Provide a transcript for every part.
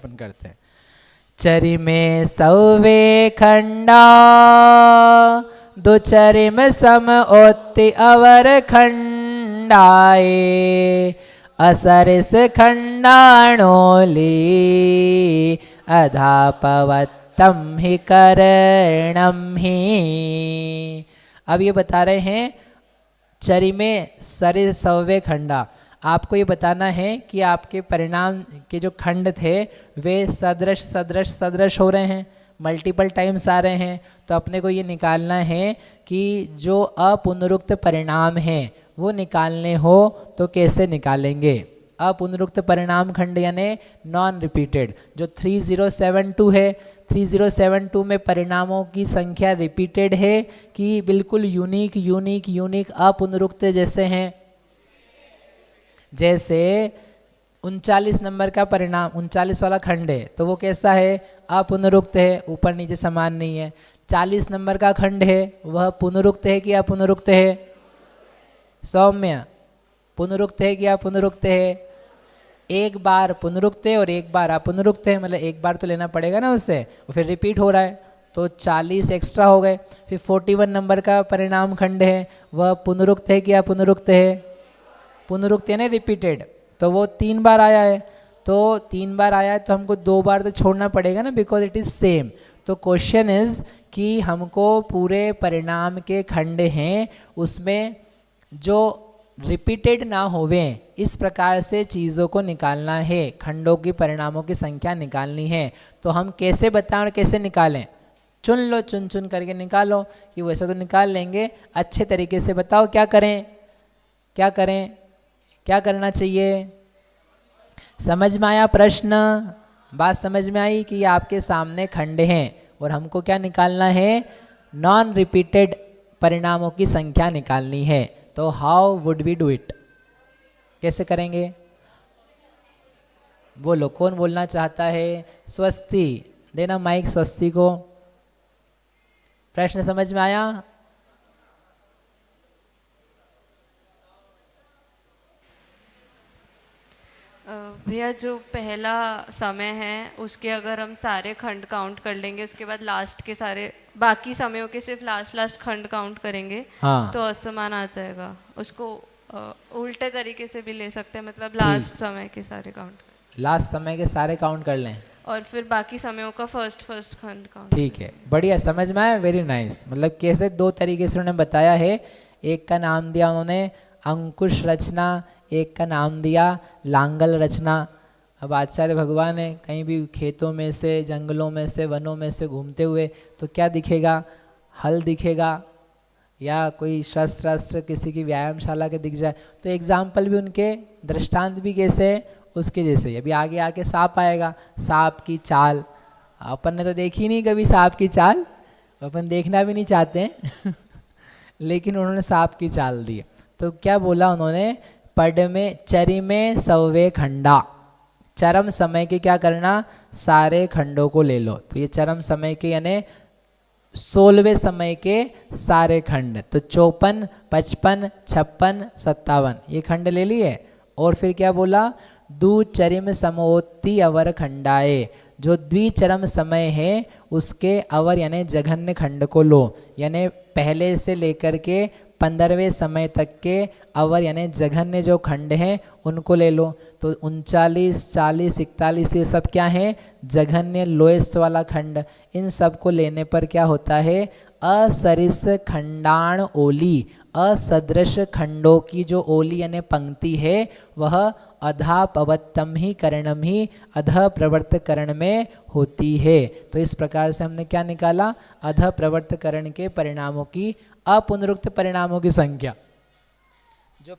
अपन करते हैं। चरिमे सौवे खंडा दुचरिम सम ओत्ति अवर खंडाए असरिस खंडाणोली अधापवत्तम ही करणम ही। अब ये बता रहे हैं चरिमे सरिस सौवे खंडा। आपको ये बताना है कि आपके परिणाम के जो खंड थे वे सदृश सदृश सदृश हो रहे हैं, मल्टीपल टाइम्स आ रहे हैं। तो अपने को ये निकालना है कि जो अपुनरुक्त परिणाम हैं वो निकालने हो तो कैसे निकालेंगे। अपुनरुक्त परिणाम खंड यानी नॉन रिपीटेड जो 3072 है, 3072 में परिणामों की संख्या रिपीटेड है कि बिल्कुल यूनिक यूनिक यूनिक अपुनरुक्त जैसे हैं। जैसे 39 नंबर का परिणाम 39 वाला खंड है तो वो कैसा है, अपुनरुक्त है, ऊपर नीचे समान नहीं है। 40 नंबर का खंड है वह पुनरुक्त है कि अपुनरुक्त है, सौम्य पुनरुक्त है कि अपुनरुक्त है। एक बार पुनरुक्त है और एक बार अपुनरुक्त है, मतलब एक बार तो लेना पड़ेगा ना उससे, और फिर रिपीट हो रहा है तो 40 एक्स्ट्रा हो गए। फिर 41 नंबर का परिणाम खंड है वह पुनरुक्त है कि अपुनरुक्त है, पुनरुक्त यानी रिपीटेड, तो वो 3 बार आया है। तो 3 बार आया है तो हमको 2 बार तो छोड़ना पड़ेगा ना, बिकॉज इट इज़ सेम। तो क्वेश्चन इज कि हमको पूरे परिणाम के खंड हैं उसमें जो रिपीटेड ना होवे इस प्रकार से चीज़ों को निकालना है, खंडों की परिणामों की संख्या निकालनी है। तो हम कैसे बताएं और कैसे निकालें, चुन लो, चुन चुन करके निकालो। कि वैसे तो निकाल लेंगे, अच्छे तरीके से बताओ क्या करें, क्या करें, क्या करना चाहिए। समझ में आया प्रश्न, बात समझ में आई कि आपके सामने खंड हैं और हमको क्या निकालना है, नॉन रिपीटेड परिणामों की संख्या निकालनी है। तो how would we do it, कैसे करेंगे, बोलो कौन बोलना चाहता है। स्वस्ति देना माइक, स्वस्ति को। प्रश्न समझ में आया। भैया जो पहला समय है उसके अगर हम सारे खंड काउंट कर लेंगे, उसके बाद लास्ट के सारे बाकी समयों के सिर्फ लास्ट खंड काउंट करेंगे, हाँ। तो असमान आ जाएगा। उसको उल्टे तरीके से भी ले सकते हैं, मतलब लास्ट समय के सारे काउंट, लास्ट समय के सारे काउंट कर लें और फिर बाकी समयों का फर्स्ट खंड काउंट। ठीक है, बढ़िया, समझ में आया, वेरी नाइस। मतलब कैसे 2 तरीके से उन्होंने बताया है। एक का नाम दिया उन्होंने अंकुश रचना, एक का नाम दिया लांगल रचना। अब आचार्य भगवान है कहीं भी खेतों में से, जंगलों में से, वनों में से घूमते हुए तो क्या दिखेगा, हल दिखेगा या कोई शस्त्र किसी की व्यायामशाला के दिख जाए तो एग्जाम्पल भी उनके, दृष्टांत भी कैसे है उसके जैसे। अभी आगे आके सांप आएगा, सांप की चाल अपन ने तो देखी नहीं कभी, सांप की चाल अपन देखना भी नहीं चाहते हैं लेकिन उन्होंने सांप की चाल दी। तो क्या बोला उन्होंने, पड में चरि में सौवे खंडा, चरम समय के क्या करना, सारे खंडों को ले लो। तो ये चरम समय के यानी 16वें समय के सारे खंड, तो 54, 55, 56, 57 ये खंड ले लिए। और फिर क्या बोला, द्विचरिम समोत्ति अवर खंडाए, जो द्विचरम समय है उसके अवर यानी जघन्य खंड को लो, यानी पहले से लेकर के 15वें समय तक के अवर यानी जघन्य जो खंड हैं उनको ले लो। तो 39, 40, 41 ये सब क्या है, जघन्य लोएस्ट वाला खंड। इन सब को लेने पर क्या होता है, असरिस खंडाण ओली, असदृश खंडों की जो ओली यानी पंक्ति है वह अधा पवत्तम ही करणम ही अध प्रवर्त करण में होती है। तो इस प्रकार से हमने क्या निकाला, अध प्रवर्त करण के परिणामों की, अपुनरुक्त परिणामों की संख्या। जो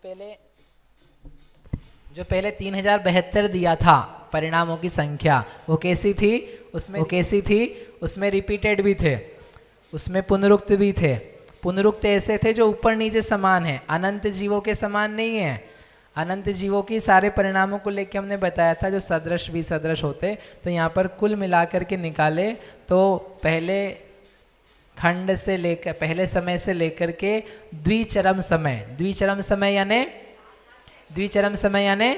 पहले 3072 दिया था परिणामों की संख्या वो कैसी थी, उसमें रिपीटेड भी थे, उसमें पुनरुक्त भी थे। पुनरुक्त ऐसे थे जो ऊपर नीचे समान है, अनंत जीवों के समान नहीं है। अनंत जीवों की सारे परिणामों को लेकर हमने बताया था जो सदृश भी सदृश होते। तो यहाँ पर कुल मिलाकर के निकाले तो पहले खंड से लेकर, पहले समय से लेकर के द्विचरम समय, द्विचरम समय यानी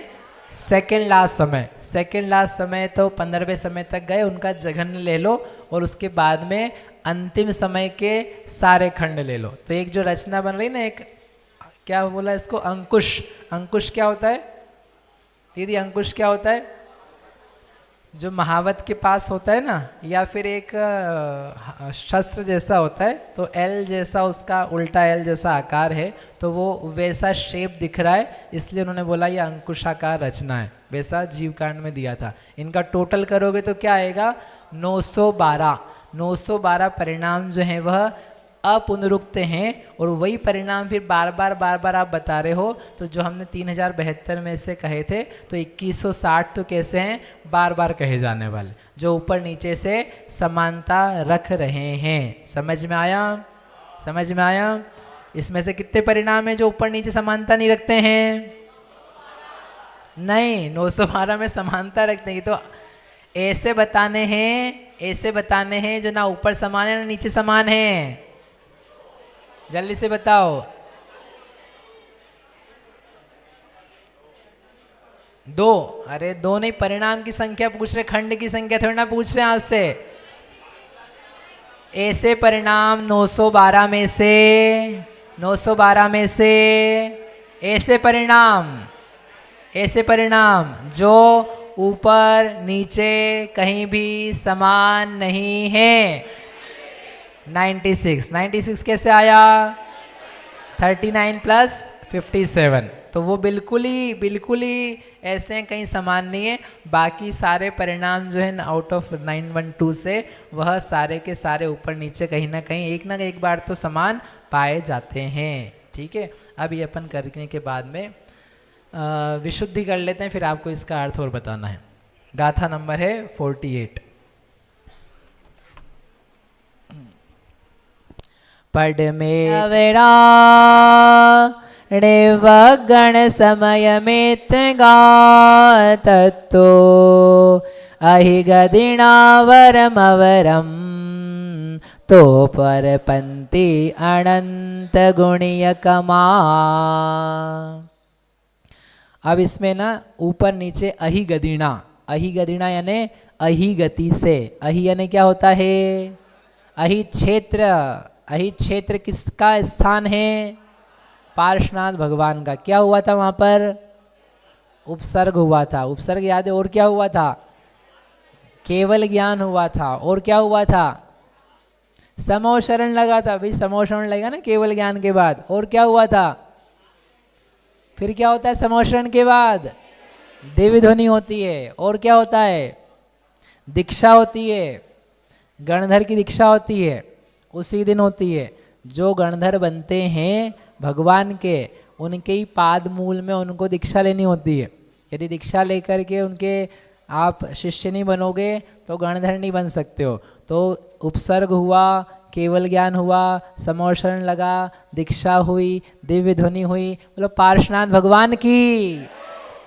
सेकेंड लास्ट समय तो 15वें समय तक गए, उनका जघन्य ले लो और उसके बाद में अंतिम समय के सारे खंड ले लो। तो एक जो रचना बन रही ना, एक क्या बोला इसको, अंकुश। अंकुश क्या होता है दीदी? अंकुश क्या होता है? जो महावत के पास होता है ना, या फिर एक शस्त्र जैसा होता है, तो एल जैसा उसका उल्टा एल जैसा आकार है, तो वो वैसा शेप दिख रहा है, इसलिए उन्होंने बोला ये अंकुशाकार रचना है। वैसा जीवकांड में दिया था। इनका टोटल करोगे तो क्या आएगा? 912। 912 परिणाम जो हैं वह अपुनरुक्त हैं, और वही परिणाम फिर बार बार आप बता रहे हो। तो जो हमने 3072 में से कहे थे, तो 2160 तो कैसे हैं? बार बार कहे जाने वाले, जो ऊपर नीचे से समानता रख रहे हैं। समझ में आया? समझ में आया? इसमें से कितने परिणाम हैं जो ऊपर नीचे समानता नहीं रखते हैं? नहीं, 912 में समानता रखते हैं। तो ऐसे बताने हैं जो ना ऊपर समान है ना नीचे समान है। जल्दी से बताओ। दो? अरे दो नहीं, परिणाम की संख्या पूछ रहे, खंड की संख्या थोड़ी ना पूछ रहे हैं आपसे। ऐसे परिणाम 912 में से ऐसे परिणाम जो ऊपर नीचे कहीं भी समान नहीं है। 96 कैसे आया? 39 प्लस 57, तो वो बिल्कुल ही ऐसे कहीं समान नहीं है। बाकी सारे परिणाम जो है आउट ऑफ 912 से, वह सारे के सारे ऊपर नीचे कहीं ना एक बार तो समान पाए जाते हैं। ठीक है, अब ये अपन करने के बाद में विशुद्धि कर लेते हैं, फिर आपको इसका अर्थ और बताना है। गाथा नंबर है 48। पढ़ में वेड़ा गण समय में तत्तो अहि गदिणावरम अवरम तो पर पंक्ति अनंत गुणीय कमा। अब इसमें ना ऊपर नीचे अहि गदिणा यानी अहि गति से। अहि यानी क्या होता है? अहि क्षेत्र किसका स्थान है? पार्श्वनाथ भगवान का। क्या हुआ था वहाँ पर? उपसर्ग हुआ था। उपसर्ग याद है? और क्या हुआ था? केवल ज्ञान हुआ था। और क्या हुआ था? समोशरण लगा था। भाई समोशरण लगा ना केवल ज्ञान के बाद। और क्या हुआ था? फिर क्या होता है समोशरण के बाद? दिव्य ध्वनि होती है। और क्या होता है? दीक्षा होती है। गणधर की दीक्षा होती है, उसी दिन होती है। जो गणधर बनते हैं भगवान के, उनके ही पाद मूल में उनको दीक्षा लेनी होती है। यदि दीक्षा लेकर के उनके आप शिष्य नहीं बनोगे तो गणधर नहीं बन सकते हो। तो उपसर्ग हुआ, केवल ज्ञान हुआ, समोशरण लगा, दीक्षा हुई, दिव्य ध्वनि हुई। बोलो पार्श्वनाथ भगवान की।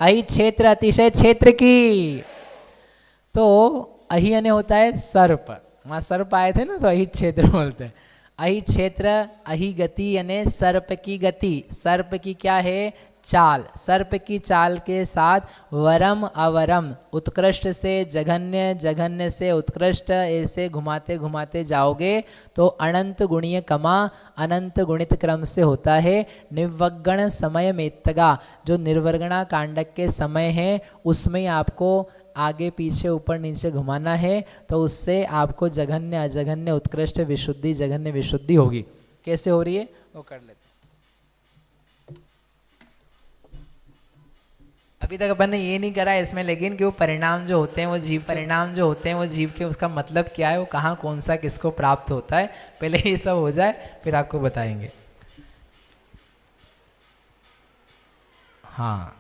अहि क्षेत्र अतिशय क्षेत्र की। तो अहि यानी होता है सर्प। वहाँ सर्प आए थे ना, तो अहि क्षेत्र बोलते हैं। अहि क्षेत्र, अहि गति यानी सर्प की गति। सर्प की क्या है? चाल। सर्प की चाल के साथ वरम अवरम, उत्कृष्ट से जघन्य, जघन्य से उत्कृष्ट, ऐसे घुमाते घुमाते जाओगे तो अनंत गुणीय कमा, अनंत गुणित क्रम से होता है। निर्वगण समय मेत्तगा, जो निर्वर्गणा कांडक के समय है उसमें ही आपको आगे पीछे ऊपर नीचे घुमाना है, तो उससे आपको जघन्य अजघन्य उत्कृष्ट विशुद्धि जघन्य विशुद्धि होगी। कैसे हो रही है वो कर लेते। अभी तक अपन ने ये नहीं करा इसमें, लेकिन कि वो परिणाम जो होते हैं वो जीव के उसका मतलब क्या है, वो कहाँ कौन सा किसको प्राप्त होता है, पहले ये सब हो जाए फिर आपको बताएंगे। हाँ,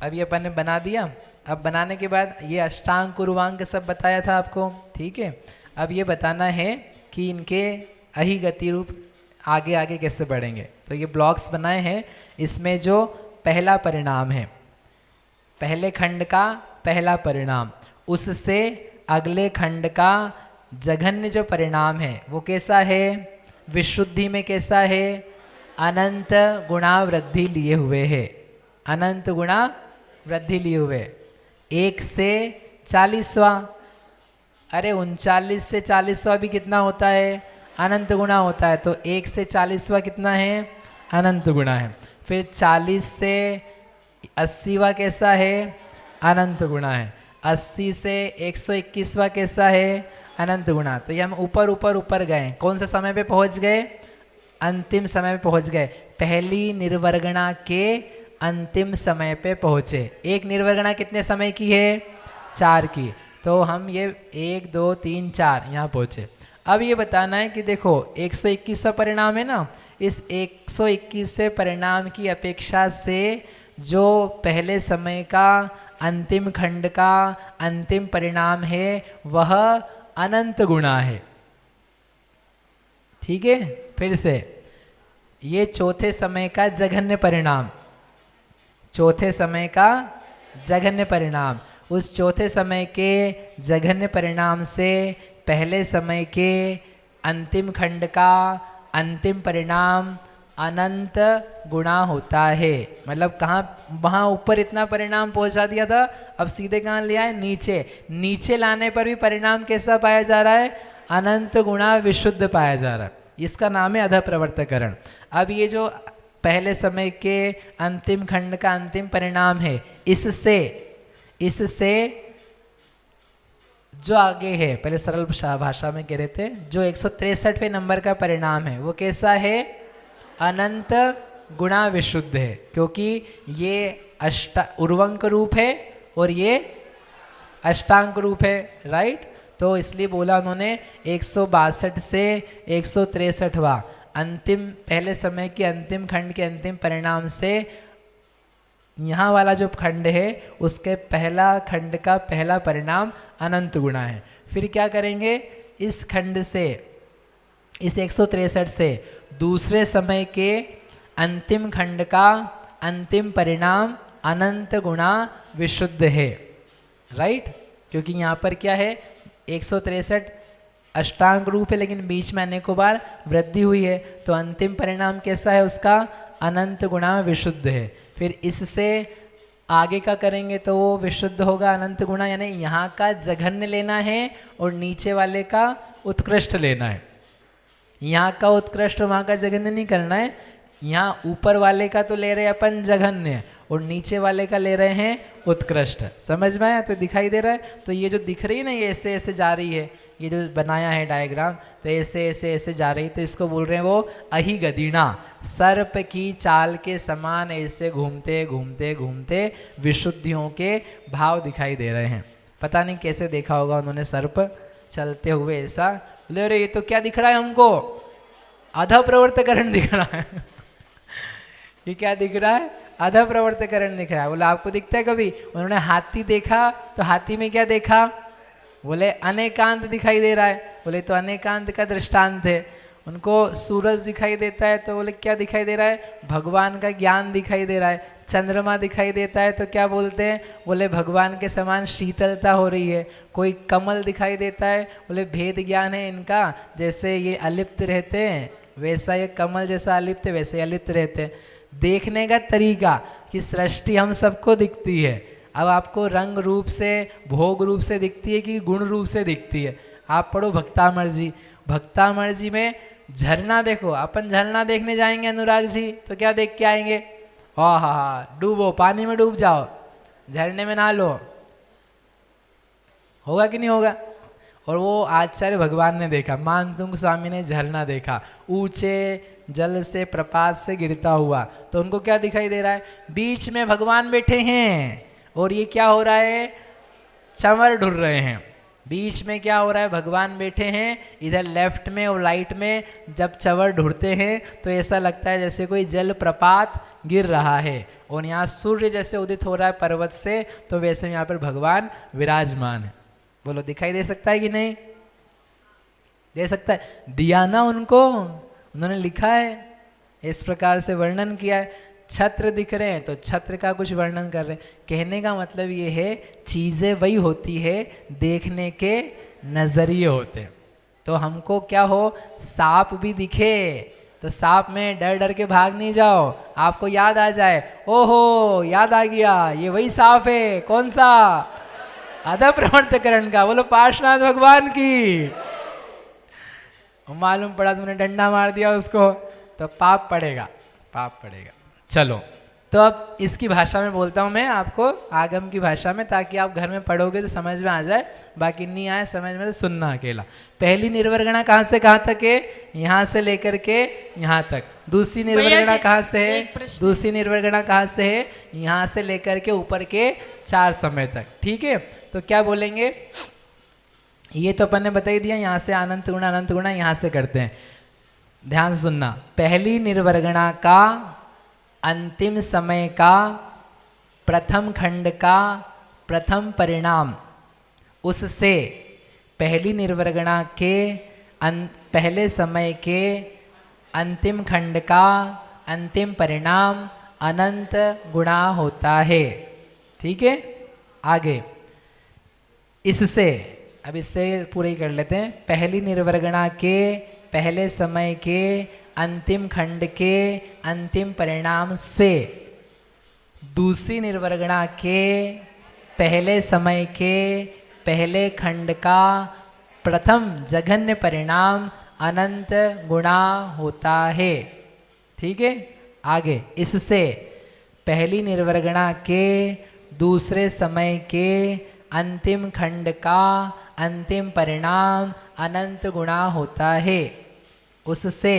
अब ये अपन ने बना दिया। अब बनाने के बाद ये अष्टांग कुर्वांग सब बताया था आपको, ठीक है। अब ये बताना है कि इनके अहि गति रूप आगे आगे कैसे बढ़ेंगे। तो ये ब्लॉक्स बनाए हैं। इसमें जो पहला परिणाम है, पहले खंड का पहला परिणाम, उससे अगले खंड का जघन्य जो परिणाम है वो कैसा है? विशुद्धि में कैसा है? अनंत गुणा वृद्धि लिए हुए है। अनंत गुणा वृद्धि लिए हुए। 1 से 40वां, अरे 39 से 40वां भी कितना होता है? अनंत गुणा होता है। तो 1 से 40वां कितना है? अनंत गुणा है। फिर 40 से 80वां कैसा है? अनंत गुणा है। 80 से 121वां कैसा है? अनंत गुणा। तो ये हम ऊपर ऊपर ऊपर गए, कौन से समय पे पहुंच गए? अंतिम समय पे पहुंच गए। पहली निर्वर्गणा के अंतिम समय पे पहुंचे। एक निर्वर्गणा कितने समय की है? 4 की। तो हम ये 1 2 3 4 यहाँ पहुंचे। अब ये बताना है कि देखो 121वां परिणाम है ना, इस 121वें परिणाम की अपेक्षा से जो पहले समय का अंतिम खंड का अंतिम परिणाम है वह अनंत गुणा है। ठीक है, फिर से ये चौथे समय का जघन्य परिणाम, चौथे समय का जघन्य परिणाम, उस चौथे समय के जघन्य परिणाम से पहले समय के अंतिम खंड का अंतिम परिणाम अनंत गुणा होता है। मतलब कहाँ, वहाँ ऊपर इतना परिणाम पहुँचा दिया था, अब सीधे कहाँ ले आए? नीचे। नीचे लाने पर भी परिणाम कैसा पाया जा रहा है? अनंत गुणा विशुद्ध पाया जा रहा है। इसका नाम है अधप्रवर्तकरण। अब ये जो पहले समय के अंतिम खंड का अंतिम परिणाम है, इससे जो आगे है, पहले सरल भाषा में कह रहे थे, जो 163वें नंबर का परिणाम है वो कैसा है? अनंत गुणा विशुद्ध है, क्योंकि ये उर्वंक रूप है और ये अष्टांग रूप है, राइट। तो इसलिए बोला उन्होंने 162 से 163वां अंतिम पहले समय के अंतिम खंड के अंतिम परिणाम से यहाँ वाला जो खंड है उसके पहला खंड का पहला परिणाम अनंत गुणा है। फिर क्या करेंगे? इस खंड से, इस 163 से दूसरे समय के अंतिम खंड का अंतिम परिणाम अनंत गुणा विशुद्ध है, राइट। क्योंकि यहाँ पर क्या है? 163 अष्टांग रूप है, लेकिन बीच में अनेकों बार वृद्धि हुई है, तो अंतिम परिणाम कैसा है उसका? अनंत गुणा विशुद्ध है। फिर इससे आगे का करेंगे तो वो विशुद्ध होगा अनंत गुणा, यानी यहाँ का जघन्य लेना है और नीचे वाले का उत्कृष्ट लेना है। यहाँ का उत्कृष्ट वहाँ का जघन्य नहीं करना है। यहाँ ऊपर वाले का तो ले रहे हैं अपन जघन्य और नीचे वाले का ले रहे हैं उत्कृष्ट। समझ में आया? तो दिखाई दे रहा है। तो ये जो दिख रही है ना, ये ऐसे ऐसे जा रही है, ये जो बनाया है डायग्राम, तो ऐसे ऐसे ऐसे जा रही, तो इसको बोल रहे हैं वो अहिगदिना, सर्प की चाल के समान ऐसे घूमते घूमते घूमते विशुद्धियों के भाव दिखाई दे रहे हैं। पता नहीं कैसे देखा होगा उन्होंने सर्प चलते हुए ऐसा। बोले अरे ये तो क्या दिख रहा है हमको? आधा प्रवर्तकरण दिख रहा है। ये क्या दिख रहा है? आधा प्रवर्तकरण दिख रहा है। बोले आपको दिखता है कभी? उन्होंने हाथी देखा, तो हाथी में क्या देखा? बोले अनेकांत दिखाई दे रहा है। बोले तो अनेकांत का दृष्टांत है। उनको सूरज दिखाई देता है, तो बोले क्या दिखाई दे रहा है? भगवान का ज्ञान दिखाई दे रहा है। चंद्रमा दिखाई देता है तो क्या बोलते हैं? बोले भगवान के समान शीतलता हो रही है। कोई कमल दिखाई देता है, बोले भेद ज्ञान है इनका, जैसे ये अलिप्त रहते हैं वैसा ये कमल जैसा अलिप्त, वैसे अलिप्त रहते हैं। देखने का तरीका कि सृष्टि हम सबको दिखती है। अब आपको रंग रूप से, भोग रूप से दिखती है कि गुण रूप से दिखती है? आप पढ़ो भक्तामर जी। भक्तामर जी में झरना देखो। अपन झरना देखने जाएंगे अनुराग जी तो क्या देख के आएंगे? हा, डूबो, पानी में डूब जाओ, झरने में नहा लो, होगा कि नहीं होगा? और वो आचार्य भगवान ने देखा, मानतुंग स्वामी ने झरना देखा, ऊंचे जल से प्रपात से गिरता हुआ, तो उनको क्या दिखाई दे रहा है? बीच में भगवान बैठे हैं और ये क्या हो रहा है? चंवर ढुर रहे हैं। बीच में क्या हो रहा है? भगवान बैठे हैं। इधर लेफ्ट में और राइट में जब चंवर ढुरते हैं तो ऐसा लगता है जैसे कोई जल प्रपात गिर रहा है, और यहाँ सूर्य जैसे उदित हो रहा है पर्वत से, तो वैसे यहाँ पर भगवान विराजमान है। बोलो दिखाई दे सकता है कि नहीं? दे सकता है। दिया ना उनको, उन्होंने लिखा है, इस प्रकार से वर्णन किया है। छत्र दिख रहे हैं तो छत्र का कुछ वर्णन कर रहे हैं। कहने का मतलब ये है, चीज़ें वही होती है, देखने के नज़रिए होते हैं। तो हमको क्या हो, सांप भी दिखे तो सांप में डर डर के भाग नहीं जाओ, आपको याद आ जाए, ओहो याद आ गया ये वही सांप है, कौन सा, अधः प्रवर्तकरण का, बोलो पार्श्वनाथ भगवान की। मालूम पड़ा तुमने डंडा मार दिया उसको, तो पाप पड़ेगा, पाप पड़ेगा। चलो, तो अब इसकी भाषा में बोलता हूँ मैं आपको, आगम की भाषा में, ताकि आप घर में पढ़ोगे तो समझ में आ जाए, बाकी नहीं आए समझ में तो सुनना अकेला। पहली निर्वर्गणा कहाँ से कहाँ तक है, यहाँ से लेकर के यहाँ तक। दूसरी निर्वर्गणा कहाँ से है, दूसरी निर्वर्गणा कहाँ से है, यहाँ से लेकर के ऊपर के 4 समय तक। ठीक है, तो क्या बोलेंगे, ये तो अपन ने बता ही दिया, यहाँ से अनंत गुणा यहाँ से करते हैं। ध्यान से सुनना, पहली निर्वर्गणा का अंतिम समय का प्रथम खंड का प्रथम परिणाम, उससे पहली निर्वर्गणा के पहले समय के अंतिम खंड का अंतिम परिणाम अनंत गुणा होता है। ठीक है, आगे इससे, अब इससे पूरे ही कर लेते हैं। पहली निर्वर्गणा के पहले समय के अंतिम खंड के अंतिम परिणाम से दूसरी निर्वर्गणा के पहले समय के पहले खंड का प्रथम जघन्य परिणाम अनंत गुणा होता है। ठीक है, आगे इससे पहली निर्वर्गणा के दूसरे समय के अंतिम खंड का अंतिम परिणाम अनंत गुणा होता है। उससे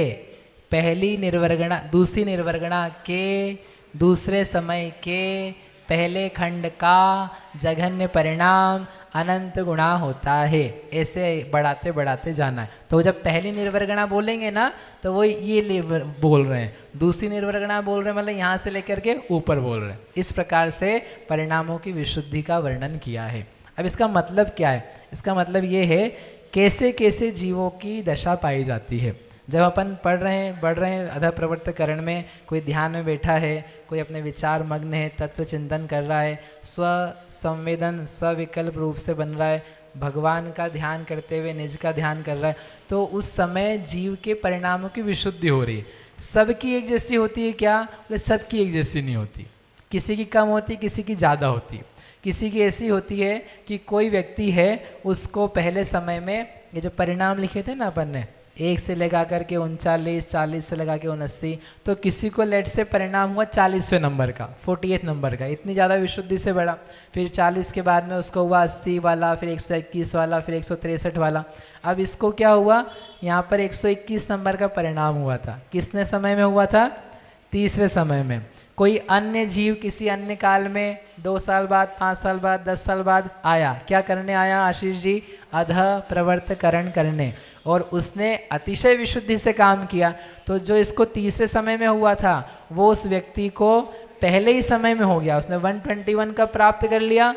पहली निर्वर्गणा दूसरी निर्वर्गणा के दूसरे समय के पहले खंड का जघन्य परिणाम अनंत गुणा होता है। ऐसे बढ़ाते बढ़ाते जाना है। तो जब पहली निर्वर्गणा बोलेंगे ना, तो वो ये बोल रहे हैं, दूसरी निर्वर्गणा बोल रहे हैं मतलब यहाँ से लेकर के ऊपर बोल रहे हैं। इस प्रकार से परिणामों की विशुद्धि का वर्णन किया है। अब इसका मतलब क्या है, इसका मतलब ये है कैसे कैसे जीवों की दशा पाई जाती है। जब अपन पढ़ रहे हैं बढ़ रहे हैं अधः प्रवर्तकरण में, कोई ध्यान में बैठा है, कोई अपने विचार मग्न है, तत्व चिंतन कर रहा है, स्व संवेदन सविकल्प रूप से बन रहा है, भगवान का ध्यान करते हुए निज का ध्यान कर रहा है, तो उस समय जीव के परिणामों की विशुद्धि हो रही है। सबकी एक जैसी होती है क्या, बोले सबकी एक जैसी नहीं होती, किसी की कम होती, किसी की ज़्यादा होती। किसी की ऐसी होती है कि कोई व्यक्ति है, उसको पहले समय में ये जो परिणाम लिखे थे ना अपन ने, 1 से लगा करके 39, 40 से लगा के 79, तो किसी को लेट से परिणाम हुआ 40वें नंबर का, 48 नंबर का, इतनी ज़्यादा विशुद्धि से बढ़ा। फिर 40 के बाद में उसको हुआ 80 वाला, फिर 121 वाला, फिर 163 वाला। अब इसको क्या हुआ, यहाँ पर 121 नंबर का परिणाम हुआ था। किसने समय में हुआ था, तीसरे समय में। कोई अन्य जीव किसी अन्य काल में 2 साल बाद, 5 साल बाद, 10 साल बाद आया, क्या करने आया आशीष जी, अधः प्रवर्तकरण करने, और उसने अतिशय विशुद्धि से काम किया। तो जो इसको तीसरे समय में हुआ था, वो उस व्यक्ति को पहले ही समय में हो गया, उसने 121 का प्राप्त कर लिया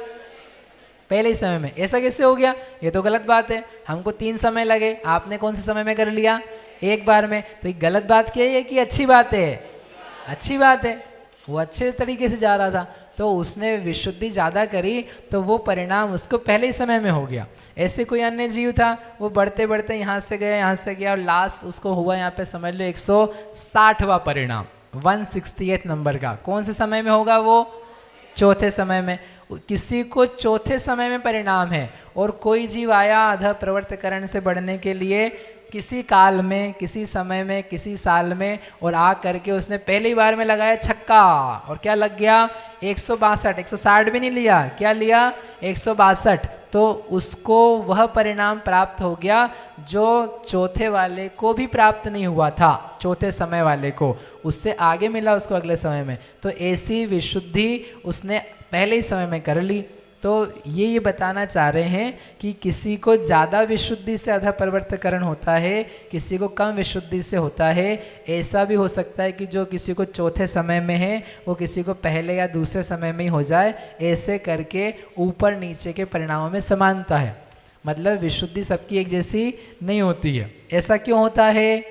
पहले ही समय में। ऐसा कैसे हो गया, ये तो गलत बात है। हमको 3 समय लगे, आपने कौन से समय में कर लिया, एक बार में। तो ये गलत बात क्या है कि अच्छी बात है, अच्छी बात है, वो अच्छे तरीके से जा रहा था, तो उसने विशुद्धि ज़्यादा करी, तो वो परिणाम उसको पहले ही समय में हो गया। ऐसे कोई अन्य जीव था, वो बढ़ते बढ़ते यहाँ से गया, यहाँ से गया, और लास्ट उसको हुआ यहाँ पे समझ लो 160वां परिणाम, 168 नंबर का। कौन से समय में होगा वो, चौथे समय में। किसी को चौथे समय में परिणाम है, और कोई जीव आया अधः प्रवर्तकरण से बढ़ने के लिए किसी काल में, किसी समय में, किसी साल में, और आ करके उसने पहली बार में लगाया छक्का, और क्या लग गया 162, 160 भी नहीं लिया, क्या लिया 162, तो उसको वह परिणाम प्राप्त हो गया जो चौथे वाले को भी प्राप्त नहीं हुआ था, चौथे समय वाले को, उससे आगे मिला उसको अगले समय में। तो ऐसी विशुद्धि उसने पहले ही समय में कर ली। तो ये बताना चाह रहे हैं कि किसी को ज़्यादा विशुद्धि से अधः प्रवर्तकरण होता है, किसी को कम विशुद्धि से होता है। ऐसा भी हो सकता है कि जो किसी को चौथे समय में है, वो किसी को पहले या दूसरे समय में ही हो जाए। ऐसे करके ऊपर नीचे के परिणामों में समानता है, मतलब विशुद्धि सबकी एक जैसी नहीं होती है। ऐसा क्यों होता है,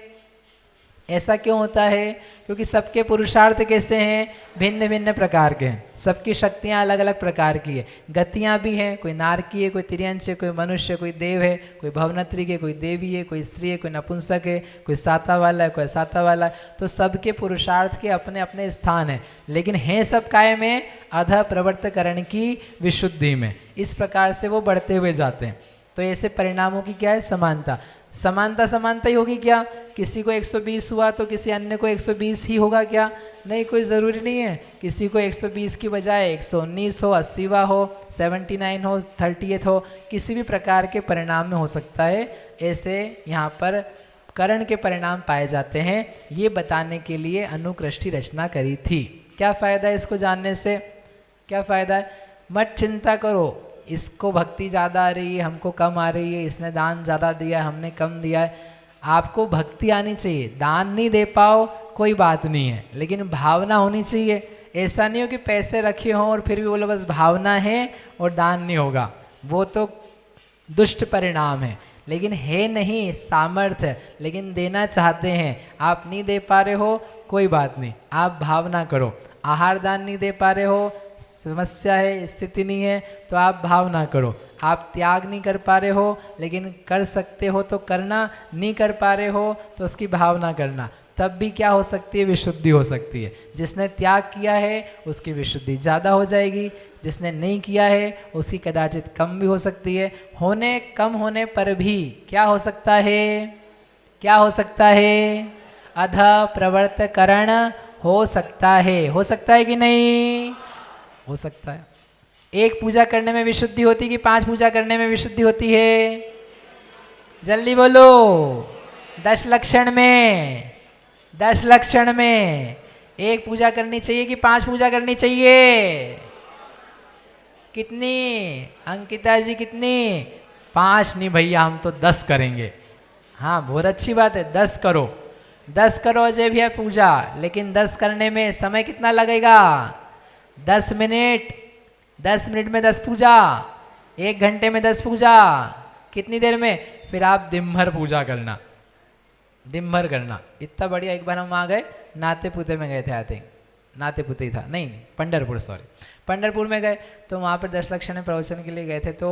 ऐसा क्यों होता है? क्योंकि सबके पुरुषार्थ कैसे हैं? भिन्न भिन्न प्रकार के हैं। सबकी शक्तियाँ अलग अलग प्रकार की है, गतियाँ भी हैं। कोई नारकी है, कोई तिर्यंश है, कोई मनुष्य, कोई देव है, कोई भवनत्री है, कोई देवी है, कोई स्त्री है, कोई नपुंसक है, कोई साता वाला है, कोई असाता वाला है। तो सबके पुरुषार्थ के अपने अपने स्थान हैं, लेकिन हैं सब काय में? अध प्रवर्तकरण की विशुद्धि में। इस प्रकार से वो बढ़ते हुए जाते हैं। तो ऐसे परिणामों की क्या है? समानता। समानता समानता ही होगी क्या? किसी को 120 हुआ तो किसी अन्य को 120 ही होगा क्या? नहीं, कोई ज़रूरी नहीं है। किसी को 120 की बजाय 119 हो, 80वां हो, 79 हो, 38 हो, किसी भी प्रकार के परिणाम में हो सकता है। ऐसे यहाँ पर करण के परिणाम पाए जाते हैं। ये बताने के लिए अनुकृष्टि रचना करी थी। क्या फ़ायदा है इसको जानने से? क्या फ़ायदा है? मत चिंता करो, इसको भक्ति ज़्यादा आ रही है, हमको कम आ रही है, इसने दान ज़्यादा दिया है, हमने कम दिया है। आपको भक्ति आनी चाहिए। दान नहीं दे पाओ कोई बात नहीं है, लेकिन भावना होनी चाहिए। ऐसा नहीं हो कि पैसे रखे हों और फिर भी बोलो बस भावना है और दान नहीं होगा, वो तो दुष्ट परिणाम है। लेकिन है नहीं सामर्थ्य, लेकिन देना चाहते हैं, आप नहीं दे पा रहे हो कोई बात नहीं, आप भावना करो। आहार दान नहीं दे पा रहे हो, समस्या है, स्थिति नहीं है, तो आप भावना करो। आप त्याग नहीं कर पा रहे हो, लेकिन कर सकते हो तो करना, नहीं कर पा रहे हो तो उसकी भावना करना। तब भी क्या हो सकती है? विशुद्धि हो सकती है। जिसने त्याग किया है उसकी विशुद्धि ज़्यादा हो जाएगी, जिसने नहीं किया है उसकी कदाचित कम भी हो सकती है। होने कम होने पर भी क्या हो सकता है? क्या हो सकता है? अध प्रवर्तकरण हो सकता है। हो सकता है कि नहीं? हो सकता है। एक पूजा करने में विशुद्धि होती है कि 5 पूजा करने में विशुद्धि होती है? जल्दी बोलो। 10 लक्षण में, 10 लक्षण में एक पूजा करनी चाहिए कि 5 पूजा करनी चाहिए? कितनी अंकिता जी, कितनी? 5 नहीं भैया, हम तो 10 करेंगे। हाँ, बहुत अच्छी बात है, 10 करो, 10 करो अजय भैया पूजा। लेकिन 10 करने में समय कितना लगेगा? 10 मिनट। 10 मिनट में 10 पूजा, 1 घंटे में 10 पूजा, कितनी देर में? फिर आप दिन भर पूजा करना, दिन भर करना। इतना बढ़िया। एक बार हम वहाँ गए, नाते पुते में गए थे, आई थिंक नाते पुते ही था, नहीं पंढरपुर, सॉरी पंढरपुर में गए। तो वहाँ पर 10 लक्षण प्रवचन के लिए गए थे। तो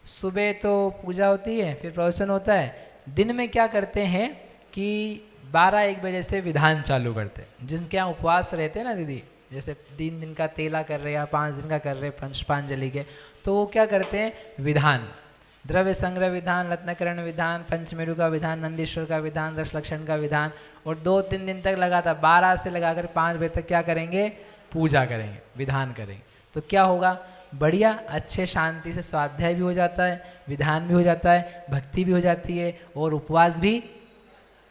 सुबह तो पूजा होती है, फिर प्रवचन होता है। दिन में क्या करते हैं कि 12-1 बजे से विधान चालू करते हैं। जिनके यहाँ उपवास रहते हैं ना दीदी, जैसे 3 दिन का तेला कर रहे या 5 दिन का कर रहे पुष्पांजलि के, तो वो क्या करते हैं? विधान, द्रव्य संग्रह विधान, रत्नकरण विधान, पंचमेरु का विधान, नंदीश्वर का विधान, 10 लक्षण का विधान, और 2-3 दिन तक लगातार 12 से लगाकर 5 बजे तक क्या करेंगे? पूजा करेंगे, विधान करेंगे। तो क्या होगा? बढ़िया, अच्छे शांति से स्वाध्याय भी हो जाता है, विधान भी हो जाता है, भक्ति भी हो जाती है, और उपवास भी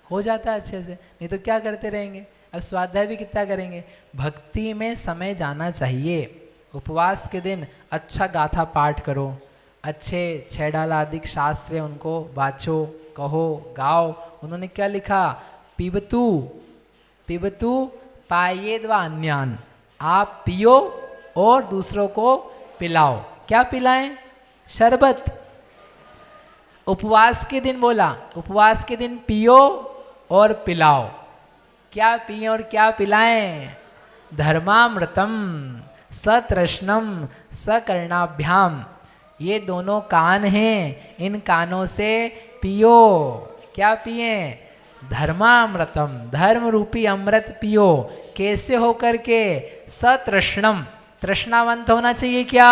हो जाता है अच्छे से। नहीं तो क्या करते रहेंगे? अब स्वाध्याय भी कितना करेंगे? भक्ति में समय जाना चाहिए। उपवास के दिन अच्छा गाथा पाठ करो, अच्छे 6 डाला अधिक शास्त्र उनको वाचो, कहो, गाओ। उन्होंने क्या लिखा? पिबतु पिबतु पायेद्वा अन्यान, आप पियो और दूसरों को पिलाओ। क्या पिलाएं? शरबत। उपवास के दिन बोला, उपवास के दिन पियो और पिलाओ। क्या पिए और क्या पिलाएं? धर्मामृतम सतृष्णम सकर्णाभ्याम। ये दोनों कान हैं, इन कानों से पियो। क्या पिए? धर्मामृतम, धर्म रूपी अमृत पियो। कैसे होकर के? सतृष्णम, तृष्णावंत होना चाहिए क्या?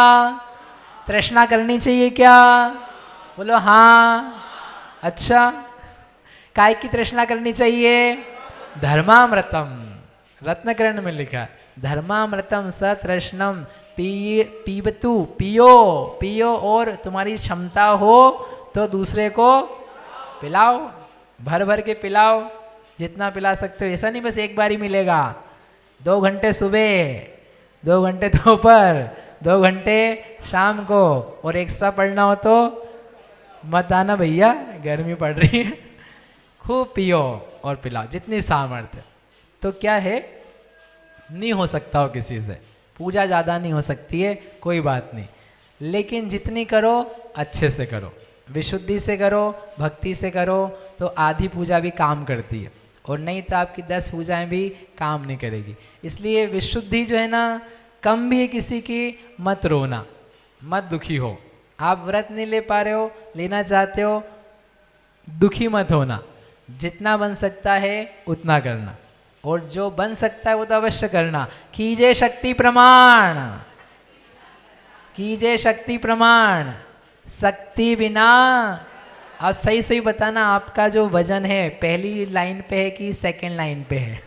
तृष्णा करनी चाहिए क्या? बोलो हाँ। अच्छा, काय की तृष्णा करनी चाहिए? धर्मामृतम, रत्नकरण में लिखा, धर्मामृतम सतृष्णम पीबतु, पियो, पियो, और तुम्हारी क्षमता हो तो दूसरे को पिलाओ, भर भर के पिलाओ, जितना पिला सकते हो। ऐसा नहीं बस एक बार ही मिलेगा। 2 घंटे सुबह, 2 घंटे दोपहर, 2 घंटे शाम को, और एक्स्ट्रा पढ़ना हो तो मत आना भैया, गर्मी पड़ रही है। खूब पियो और पिलाओ जितनी सामर्थ्य। तो क्या है, नहीं हो सकता हो किसी से, पूजा ज़्यादा नहीं हो सकती है, कोई बात नहीं, लेकिन जितनी करो अच्छे से करो, विशुद्धि से करो, भक्ति से करो, तो आधी पूजा भी काम करती है। और नहीं तो आपकी 10 पूजाएं भी काम नहीं करेगी। इसलिए विशुद्धि जो है ना, कम भी है किसी की, मत रोना, मत दुखी हो। आप व्रत नहीं ले पा रहे हो, लेना चाहते हो, दुखी मत होना। जितना बन सकता है उतना करना, और जो बन सकता है वो तो अवश्य करना। कीजिए शक्ति प्रमाण, कीजिए शक्ति प्रमाण। शक्ति बिना, आप सही सही बताना आपका जो वजन है पहली लाइन पे है कि सेकंड लाइन पे है?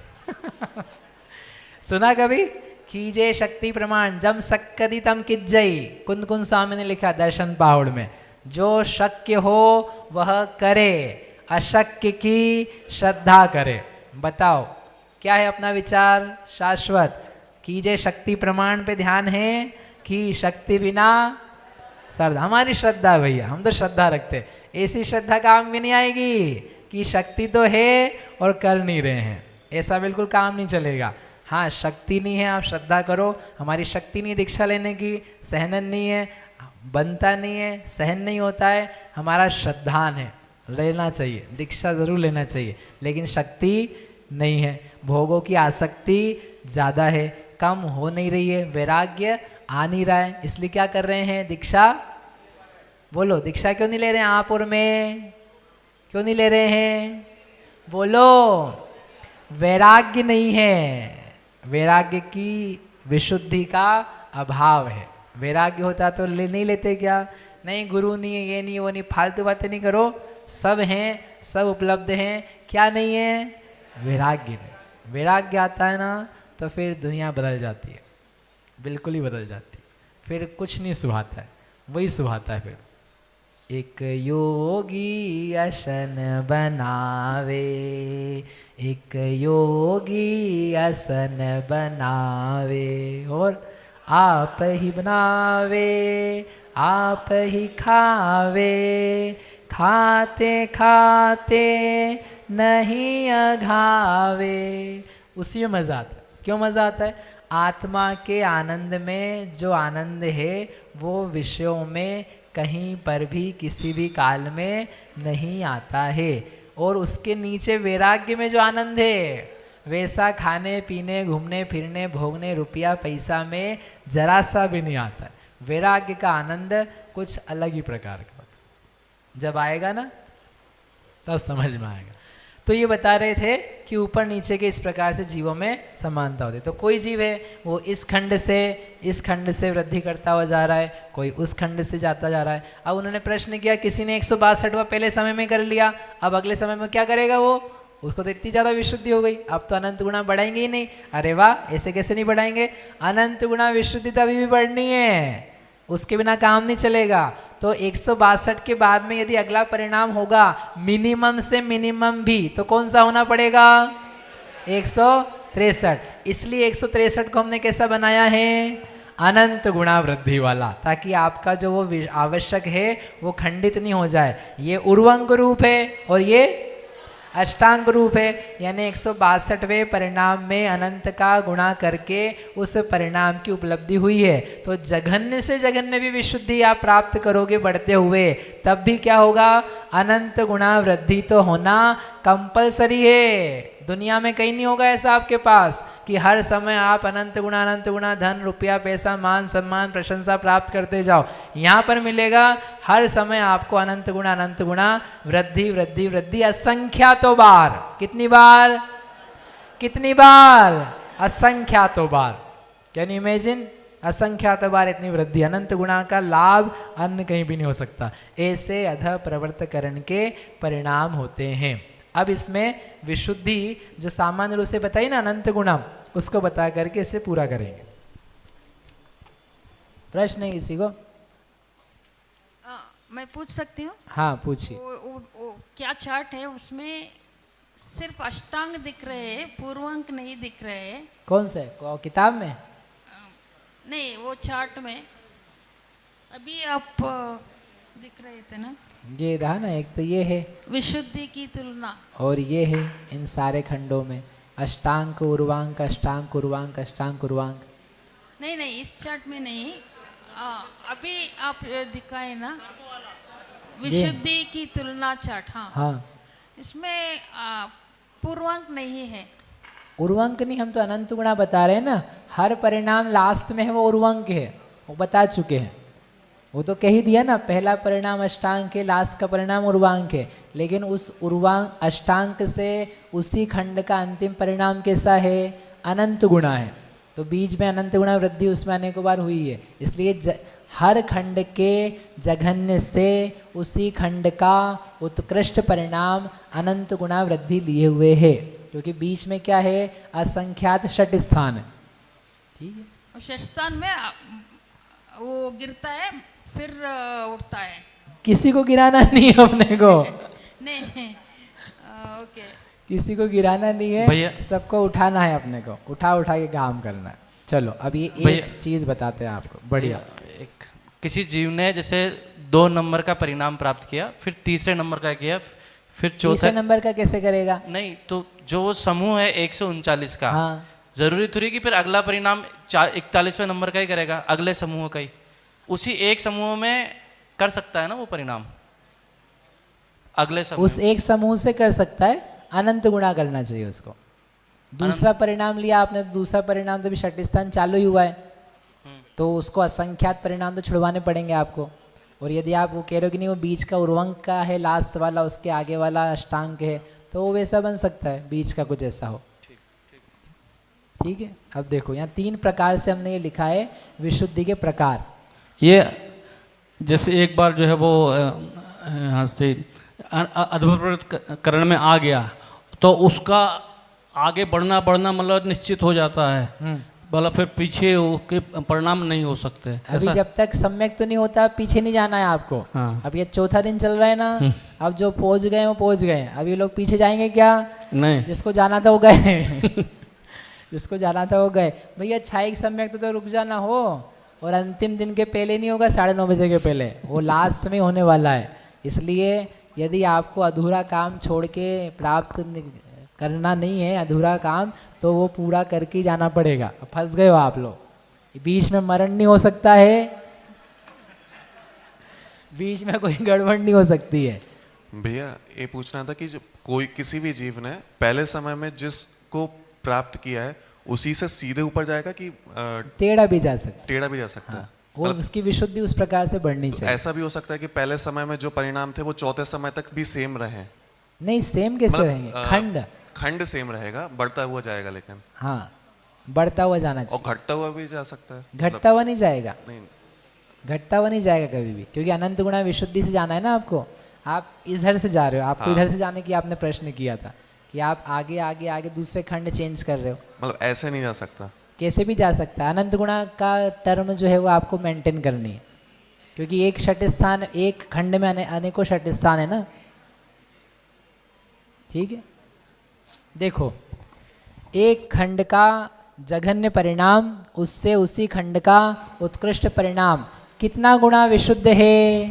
सुना कभी? कीजिए शक्ति प्रमाण, जम सक्कति तम किज्जई, कुंद कुंद स्वामी ने लिखा दर्शन पाहुड़ में। जो शक्य हो वह करे, अशक्य की श्रद्धा करे। बताओ क्या है अपना विचार शाश्वत? कीजिए शक्ति प्रमाण पे ध्यान है कि शक्ति बिना श्रद्धा? हमारी श्रद्धा भैया, हम तो श्रद्धा रखते। ऐसी श्रद्धा काम भी नहीं आएगी कि शक्ति तो है और कर नहीं रहे हैं, ऐसा बिल्कुल काम नहीं चलेगा। हाँ, शक्ति नहीं है, आप श्रद्धा करो। हमारी शक्ति नहीं दीक्षा लेने की, सहनन नहीं है, बनता नहीं है, सहन नहीं होता है, हमारा श्रद्धान है, लेना चाहिए, दीक्षा ज़रूर लेना चाहिए, लेकिन शक्ति नहीं है। भोगों की आसक्ति ज़्यादा है, कम हो नहीं रही है, वैराग्य आ नहीं रहा है। इसलिए क्या कर रहे हैं? दीक्षा, बोलो, दीक्षा क्यों नहीं ले रहे हैं आप और मैं? क्यों नहीं ले रहे हैं? बोलो, वैराग्य नहीं है, वैराग्य की विशुद्धि का अभाव है। वैराग्य होता तो नहीं लेते क्या? नहीं, गुरु नहीं है, ये नहीं, वो नहीं, फालतू बातें नहीं करो, सब हैं, सब उपलब्ध हैं। क्या नहीं है? वैराग्य नहीं। वैराग्य आता है ना तो फिर दुनिया बदल जाती है, बिल्कुल ही बदल जाती है, फिर कुछ नहीं सुहाता है, वही सुहाता है फिर। एक योगी आसन बनावे, एक योगी आसन बनावे, और आप ही बनावे, आप ही खावे, खाते खाते नहीं अघावे। उसी में मज़ा आता है। क्यों मज़ा आता है? आत्मा के आनंद में जो आनंद है वो विषयों में कहीं पर भी किसी भी काल में नहीं आता है। और उसके नीचे वैराग्य में जो आनंद है वैसा खाने पीने, घूमने फिरने, भोगने, रुपया पैसा में जरा सा भी नहीं आता है। वैराग्य का आनंद कुछ अलग ही प्रकार का होता है। जब आएगा ना तब समझ में आएगा। तो ये बता रहे थे कि ऊपर नीचे के इस प्रकार से जीवों में समानता होती है। तो कोई जीव है वो इस खंड से वृद्धि करता हुआ जा रहा है, कोई उस खंड से जाता जा रहा है। अब उन्होंने प्रश्न किया, किसी ने 162वां पहले समय में कर लिया, अब अगले समय में क्या करेगा वो? उसको तो इतनी ज़्यादा विशुद्धि हो गई, अब तो अनंत गुणा बढ़ाएंगे ही नहीं। अरे वाह, ऐसे कैसे नहीं बढ़ाएंगे? अनंत गुणा विशुद्धि तो अभी भी बढ़नी है, उसके बिना काम नहीं चलेगा। तो 162 के बाद में यदि अगला परिणाम होगा मिनिमम से मिनिमम भी, तो कौन सा होना पड़ेगा? 163। इसलिए 163 को हमने कैसा बनाया है? अनंत गुणा वृद्धि वाला, ताकि आपका जो वो आवश्यक है वो खंडित नहीं हो जाए। ये उर्वंग रूप है और ये अष्टांग रूप है, यानी 162वें परिणाम में अनंत का गुणा करके उस परिणाम की उपलब्धि हुई है। तो जघन्य से जघन्य भी विशुद्धि आप प्राप्त करोगे बढ़ते हुए, तब भी क्या होगा? अनंत गुणा वृद्धि तो होना कंपलसरी है। दुनिया में कहीं नहीं होगा ऐसा आपके पास कि हर समय आप अनंत गुणा धन, रुपया, पैसा, मान, सम्मान, प्रशंसा प्राप्त करते जाओ। यहाँ पर मिलेगा हर समय आपको अनंत गुणा वृद्धि वृद्धि वृद्धि, असंख्यातों बार। कितनी बार? कितनी बार? असंख्यातों बार। Can you imagine? असंख्यात बार इतनी वृद्धि। अनंत गुणा का लाभ अन्य कहीं भी नहीं हो सकता। ऐसे अध प्रवर्तकरण के परिणाम होते हैं। अब इसमें विशुद्धि जो सामान्य रूप से बताई ना अनंत गुणा, उसको बता करके इसे पूरा करेंगे। प्रश्न है किसी को? मैं पूछ सकती हूँ? हाँ पूछिए। वो क्या चार्ट है उसमें सिर्फ अष्टांग दिख रहे हैं, पूर्वांक नहीं दिख रहे हैं। कौन से किताब में? नहीं, वो चार्ट में अभी आप दिख रहे थे ना, ये रहा ना, एक तो ये है विशुद्धि की तुलना, और ये है इन सारे खंडों में अष्टांग उर्वांक, अष्टांग उर्वांक, अष्टांग उर्वांक। नहीं नहीं, इस चार्ट में नहीं, अभी आप दिखाए ना विशुद्धि की तुलना चार्ट। हाँ हाँ, इसमें पूर्वांक नहीं है। उर्वंक नहीं, हम तो अनंत गुणा बता रहे हैं ना। हर परिणाम लास्ट में है वो उर्वंक है, वो बता चुके हैं। वो तो कह ही दिया ना, पहला परिणाम अष्टांक है, लास्ट का परिणाम उर्वांक है। लेकिन उस उर्वांक अष्टांक से उसी खंड का अंतिम परिणाम कैसा है? अनंत गुणा है। तो बीच में अनंत गुणा वृद्धि उसमें अनेकों बार हुई है। इसलिए हर खंड के जघन्य से उसी खंड का उत्कृष्ट परिणाम अनंत गुणा वृद्धि लिए हुए है, क्योंकि बीच में क्या है? असंख्यात षट स्थान है। ठीक है, और षष्ठ स्थान में वो गिरता है फिर उठता है। किसी को गिराना नहीं है अपने को। नहीं ओके, किसी को गिराना नहीं है, भैया सबको उठाना है अपने को, उठा उठा के काम करना है। चलो अब ये एक चीज बताते हैं आपको, बढ़िया। एक किसी जीव ने जैसे 2 नंबर का परिणाम प्राप्त किया, फिर तीसरे नंबर का किया, फिर तीसरे चौथे नंबर का कैसे करेगा? नहीं, तो जो वो समूह है 139 का, हाँ, जरूरी थोड़ी कि फिर अगला परिणाम 41वें नंबर का ही करेगा, अगले समूह का ही उसी एक समूह में कर सकता है ना वो परिणाम, अगले समूह। उस एक समूह से कर सकता है, अनंत गुणा करना चाहिए उसको। दूसरा परिणाम लिया आपने, दूसरा परिणाम तो भी षष्ठ स्थान चालू ही हुआ है, तो उसको असंख्यात परिणाम तो छुड़वाने पड़ेंगे आपको। और यदि आप वो कह रहे हो कि नहीं वो बीच का उर्वंक का है, लास्ट वाला उसके आगे वाला अष्टांक है, तो वो वैसा बन सकता है, बीच का कुछ ऐसा हो। ठीक है, अब देखो यहाँ 3 प्रकार से हमने ये लिखा है विशुद्धि के प्रकार। ये जैसे एक बार जो है वो यहाँ से अद्भुत करण में आ गया तो उसका आगे बढ़ना मतलब निश्चित हो जाता है, मतलब फिर पीछे के परिणाम नहीं हो सकते। अभी जब तक सम्यक तो नहीं होता, पीछे नहीं जाना है आपको। हाँ। अब ये चौथा दिन चल रहा है ना, अब जो पहुंच गए वो पहुंच गए, अब ये लोग पीछे जाएंगे क्या? नहीं, जिसको जाना था वो गए। जिसको जाना था वो गए। भैया छाई सम्यक तो रुक जाना हो, और अंतिम दिन के पहले नहीं होगा, 9:30 बजे के पहले, वो लास्ट में होने वाला है। इसलिए यदि आपको अधूरा काम छोड़ के प्राप्त करना नहीं है अधूरा काम, तो वो पूरा करके ही जाना पड़ेगा। फंस गए हो आप लोग, बीच में मरण नहीं हो सकता है, बीच में कोई गड़बड़ नहीं हो सकती है। भैया ये पूछना था कि जो कोई किसी भी जीव ने पहले समय में जिसको प्राप्त किया है उसी से सीधे ऊपर जाएगा कि टेढ़ा भी जा सकता टेढ़ा भी जा सकता है? है, वो उसकी विशुद्धि उस प्रकार से बढ़नी चाहिए। ऐसा भी हो सकता है कि पहले समय में जो परिणाम थे वो चौथे समय तक भी सेम रहे? नहीं, सेम कैसे मतलब, रहेंगे? खंड सेम रहेगा, बढ़ता हुआ जाएगा, लेकिन हाँ, बढ़ता हुआ जाना और चाहिए। घटता हुआ भी जा सकता है? घटता हुआ नहीं जाएगा, नहीं, घटता हुआ नहीं जाएगा कभी भी, क्योंकि अनंत गुणा विशुद्धि से जाना है ना आपको। आप इधर से जा रहे हो, आपको इधर से जाने की आपने प्रश्न किया था कि आप आगे आगे आगे दूसरे खंड चेंज कर रहे हो। मतलब ऐसे नहीं जा सकता? कैसे भी जा सकता है। अनंत गुणा का टर्म जो है वो आपको मेंटेन करनी है, क्योंकि एक षट स्थान, एक खंड में अनेकों षट स्थान है ना। ठीक है, देखो एक खंड का जघन्य परिणाम, उससे उसी खंड का उत्कृष्ट परिणाम कितना गुणा विशुद्ध है?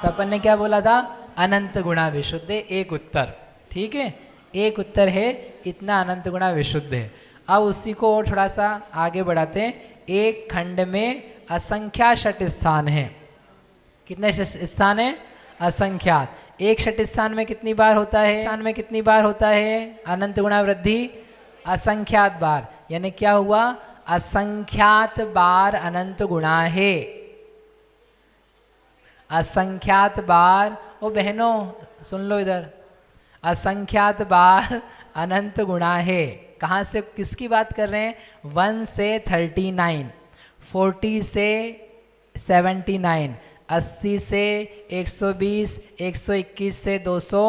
तो अपन ने क्या बोला था? अनंत गुणा विशुद्ध है, एक उत्तर। ठीक है, एक उत्तर है, इतना अनंत गुणा विशुद्ध है। अब उसी को और थोड़ा सा आगे बढ़ाते हैं। एक खंड में असंख्यात षट स्थान है। कितने स्थान है? असंख्यात। एक षट स्थान में कितनी बार होता है? स्थान में कितनी बार होता है अनंत गुणा वृद्धि? असंख्यात बार। यानी क्या हुआ? असंख्यात बार अनंत गुणा है। असंख्यात बार, ओ बहनों सुन लो इधर, असंख्यात बार अनंत गुणा है। कहाँ से, किसकी बात कर रहे हैं? 1 से 39, 40 से 79, 80 से 120, 121 से 200,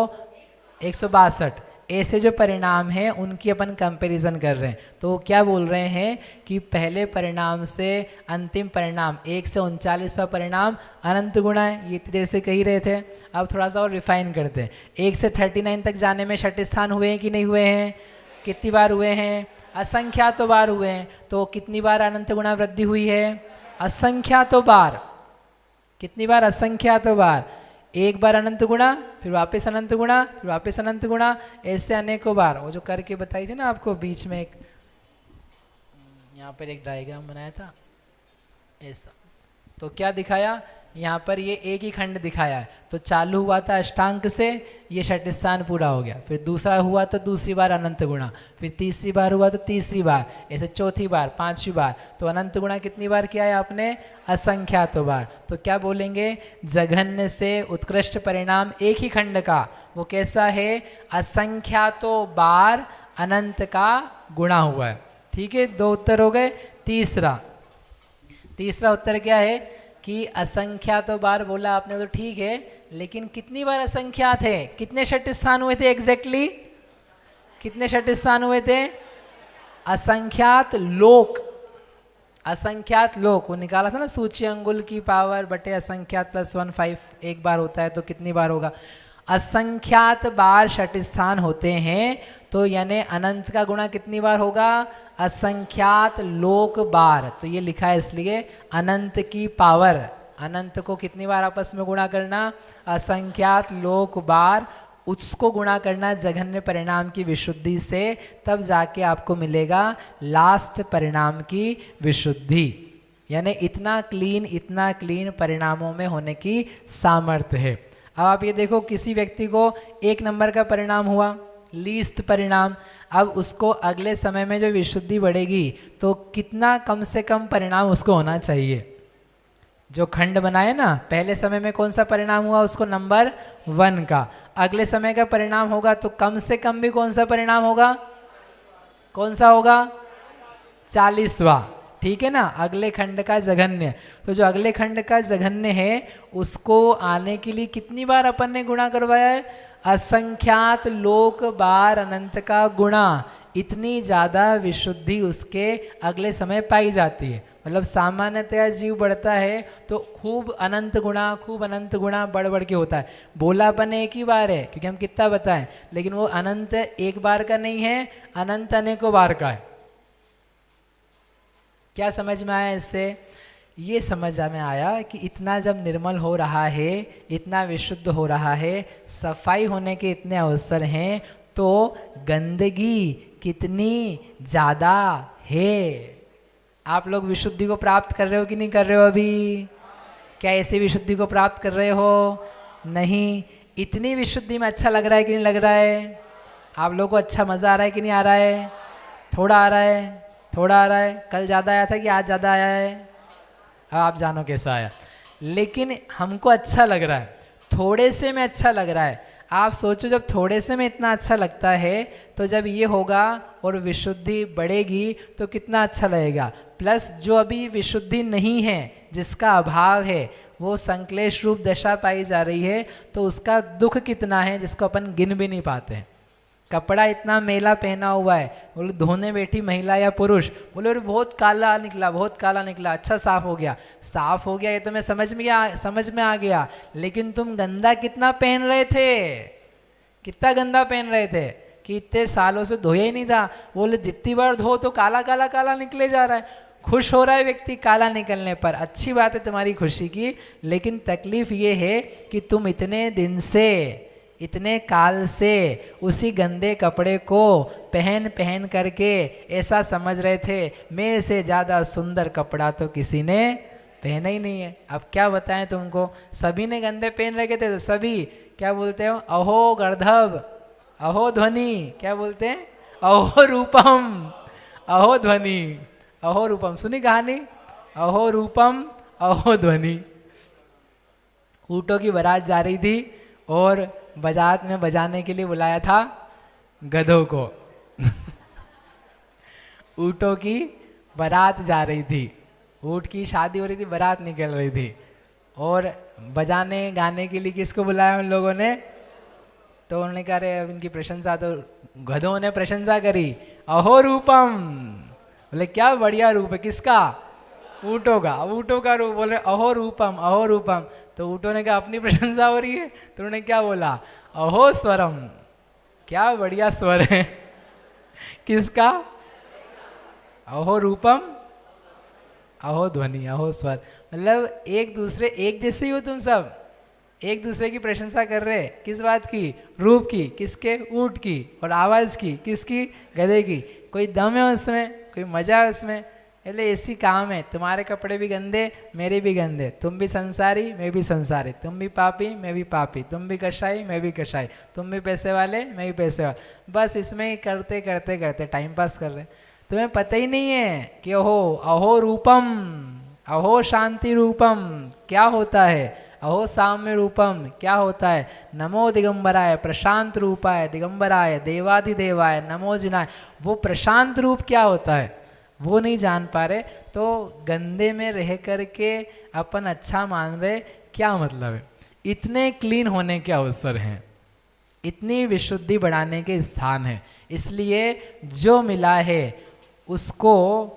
162, ऐसे जो परिणाम हैं उनकी अपन कंपैरिजन कर रहे हैं। तो क्या बोल रहे हैं कि पहले परिणाम से अंतिम परिणाम 1 से 39वां परिणाम अनंत गुणा है। ये इतनी देर से कही रहे थे, अब थोड़ा सा और रिफाइन करते हैं। 1 से 39 तक जाने में षट स्थान हुए हैं कि नहीं हुए हैं? कितनी बार हुए हैं? असंख्यातों बार हुए हैं। तो कितनी बार अनंत गुणा वृद्धि हुई है? असंख्यातों बार। कितनी बार? असंख्यातों बार। एक बार अनंत गुणा, फिर वापस अनंत गुणा, फिर वापस अनंत गुणा, ऐसे अनेकों बार। वो जो करके बताई थी ना आपको बीच में, एक यहाँ पर एक डायग्राम बनाया था ऐसा। तो क्या दिखाया यहाँ पर ये एक ही खंड दिखाया है, तो चालू हुआ था अष्टांग से, ये षटिस्थान पूरा हो गया, फिर दूसरा हुआ तो दूसरी बार अनंत गुणा, फिर तीसरी बार हुआ तो तीसरी बार, ऐसे चौथी बार, पांचवी बार, तो अनंत गुणा कितनी बार किया है आपने? असंख्यातों बार। तो क्या बोलेंगे? जघन्य से उत्कृष्ट परिणाम एक ही खंड का, वो कैसा है? असंख्यातों बार अनंत का गुणा हुआ है। ठीक है, दो उत्तर हो गए। तीसरा उत्तर क्या है कि असंख्यातों बार बोला आपने तो ठीक है, लेकिन कितनी बार असंख्यात है? कितने षटिस्थान हुए थे एग्जैक्टली? कितने षटिस्थान हुए थे? असंख्यात लोक, असंख्यात लोक, वो निकाला था ना, सूची अंगुल की पावर बटे असंख्यात प्लस 1 5 एक बार होता है, तो कितनी बार होगा? असंख्यात बार षटिस्थान होते हैं, तो यानी अनंत का गुणा कितनी बार होगा? असंख्यात लोक बार। तो ये लिखा है इसलिए अनंत की पावर, अनंत को कितनी बार आपस में गुणा करना? असंख्यात लोक बार, उसको गुणा करना जघन्य परिणाम की विशुद्धि से, तब जाके आपको मिलेगा लास्ट परिणाम की विशुद्धि। यानी इतना क्लीन परिणामों में होने की सामर्थ्य है। अब आप ये देखो, किसी व्यक्ति को 1 नंबर का परिणाम हुआ, लीस्ट परिणाम, अब उसको अगले समय में जो विशुद्धि बढ़ेगी तो कितना कम से कम परिणाम उसको होना चाहिए? जो खंड बनाए ना, पहले समय में कौन सा परिणाम हुआ उसको? नंबर 1 का। अगले समय का परिणाम होगा तो कम से कम भी कौन सा परिणाम होगा? कौन सा होगा? 40वां। ठीक है ना, अगले खंड का जघन्य। तो जो अगले खंड का जघन्य है उसको आने के लिए कितनी बार अपन ने गुणा करवाया है? असंख्यात लोक बार अनंत का गुणा। इतनी ज़्यादा विशुद्धि उसके अगले समय पाई जाती है। मतलब सामान्यतया जीव बढ़ता है तो खूब अनंत गुणा बढ़ बढ़ के होता है। बोला अपन एक ही बार है क्योंकि हम कितना बताएं, लेकिन वो अनंत एक बार का नहीं है, अनंत अनेकों बार का है। क्या समझ में आया इससे? ये समझ में आया कि इतना जब निर्मल हो रहा है, इतना विशुद्ध हो रहा है, सफाई होने के इतने अवसर हैं, तो गंदगी कितनी ज़्यादा है। आप लोग विशुद्धि को प्राप्त कर रहे हो कि नहीं कर रहे हो? अभी क्या ऐसी विशुद्धि को प्राप्त कर रहे हो? नहीं। इतनी विशुद्धि में अच्छा लग रहा है कि नहीं लग रहा है? आप लोगों को अच्छा मज़ा आ रहा है कि नहीं आ रहा है? थोड़ा आ रहा है, थोड़ा आ रहा है। कल ज़्यादा आया था कि आज ज़्यादा आया है? अब आप जानो कैसा आया, लेकिन हमको अच्छा लग रहा है, थोड़े से में अच्छा लग रहा है। आप सोचो, जब थोड़े से में इतना अच्छा लगता है तो जब ये होगा और विशुद्धि बढ़ेगी तो कितना अच्छा लगेगा। प्लस जो अभी विशुद्धि नहीं है, जिसका अभाव है, वो संक्लेश रूप दशा पाई जा रही है, तो उसका दुख कितना है जिसको अपन गिन भी नहीं पाते हैं। कपड़ा इतना मेला पहना हुआ है, बोले धोने बैठी महिला या पुरुष, बोले अरे बहुत काला निकला, बहुत काला निकला, अच्छा साफ हो गया, साफ हो गया, ये तो मैं समझ में आ गया, लेकिन तुम गंदा कितना पहन रहे थे? कितना गंदा पहन रहे थे कि इतने सालों से धोया ही नहीं था। बोले जितनी बार धो तो काला काला काला निकले जा रहा है। खुश हो रहा है व्यक्ति काला निकलने पर, अच्छी बात है तुम्हारी खुशी की, लेकिन तकलीफ ये है कि तुम इतने दिन से, इतने काल से उसी गंदे कपड़े को पहन पहन करके ऐसा समझ रहे थे मेरे से ज़्यादा सुंदर कपड़ा तो किसी ने पहना ही नहीं है। अब क्या बताएं तुमको, सभी ने गंदे पहन रखे थे, तो सभी क्या बोलते हो? अहो गर्धव, अहो ध्वनि, क्या बोलते हैं? अहो रूपम, अहो ध्वनि, अहो रूपम। सुनी कहानी? अहो रूपम, अहो ध्वनि। ऊँटों की बारात जा रही थी और बारात में बजाने के लिए बुलाया था गधों को। ऊँटों की बारात जा रही थी, ऊँट की शादी हो रही थी, बारात निकल रही थी, और बजाने गाने के लिए किसको बुलाया उन लोगों ने? तो उन्होंने कहा अरे अब इनकी प्रशंसा, तो गधों ने प्रशंसा करी, अहो रूपम। बोले क्या बढ़िया रूप है, किसका? ऊँटों का। ऊँटों का रूप, बोले अहो रूपम, अहो रूपम। तो ऊँटों ने कहा अपनी प्रशंसा हो रही है, तो उन्होंने क्या बोला? अहो स्वरम, क्या बढ़िया स्वर है। किसका? अहो रूपम, अहो ध्वनि, अहो स्वर। मतलब एक दूसरे, एक जैसे ही हो तुम सब, एक दूसरे की प्रशंसा कर रहे। किस बात की? रूप की। किसके? ऊँट की। और आवाज़ की। किसकी? गधे की। कोई दम है उसमें? कोई मजा है उसमें? એટલે ऐसी काम है, तुम्हारे कपड़े भी गंदे मेरे भी गंदे, तुम भी संसारी मैं भी संसारी, तुम भी पापी मैं भी पापी, तुम भी कसाई मैं भी कसाई, तुम भी पैसे वाले मैं भी पैसे वाला, बस इसमें ही करते करते करते टाइम पास कर रहे। तुम्हें पता ही नहीं है कि अहो रूपम, अहो शांति रूपम क्या होता है, अहो साम्य रूपम क्या होता है, नमो दिगंबराय प्रशांत रूपाय दिगंबराय देवाधिदेवाय नमो जिनाय, वो प्रशांत रूप क्या होता है वो नहीं जान पा रहे। तो गंदे में रह करके अपन अच्छा मान रहे, क्या मतलब है। इतने क्लीन होने के अवसर हैं, इतनी विशुद्धि बढ़ाने के स्थान हैं, इसलिए जो मिला है उसको,